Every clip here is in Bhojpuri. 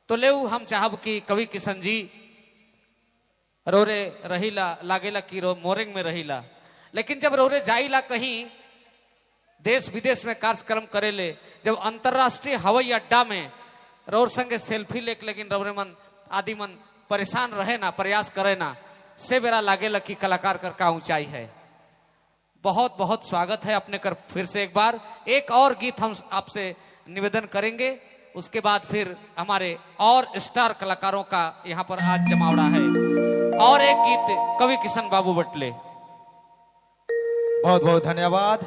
तो लेऊ हम चाहब कि कवि किशन जी रोरे रहीला लागेला कि रो मोरिंग में रहीला, लेकिन जब रोरे जाइला कहीं देश विदेश में कार्यक्रम करेले, जब अंतरराष्ट्रीय हवाई अड्डा में रोर संगे सेल्फी लेकिन रौरे मन आदि मन परेशान रहे ना, प्रयास करे ना, से बेरा लागेला कि कलाकार कर का ऊंचाई है। बहुत बहुत स्वागत है अपने कर फिर से एक बार। एक और गीत हम आपसे निवेदन करेंगे, उसके बाद फिर हमारे और स्टार कलाकारों का यहाँ पर आज जमावड़ा है। और एक गीत कवि किशन बाबू बटले। बहुत बहुत धन्यवाद।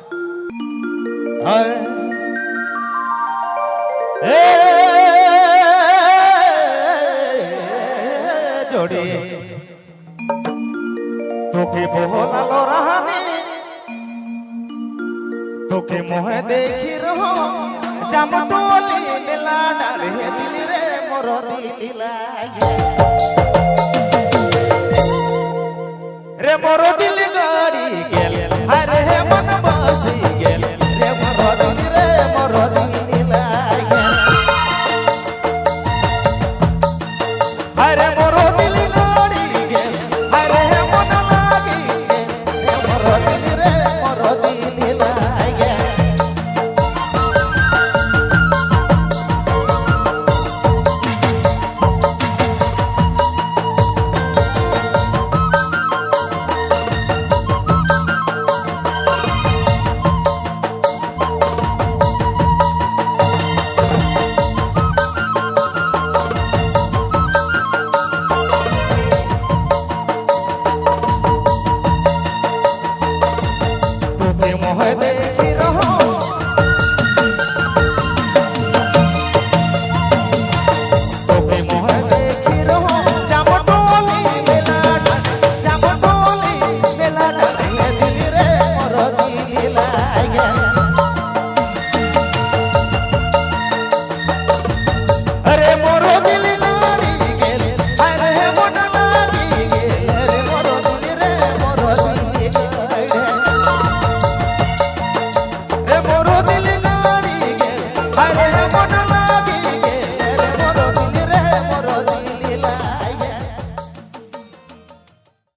जोड़ी तोके बोला लो रहानी, तोके मोहे देखी रहो जम टोली मिला डाले दिल रे मोरो दिल रे मोरो दिल गाड़ी गेल हरे मन बसी गेल रे मोरो दिल रे मोरो दिल हरे मोरो दिल गाड़ी गेल हरे मन लागी रे मोरो दिल रे मोरो दिल yeah.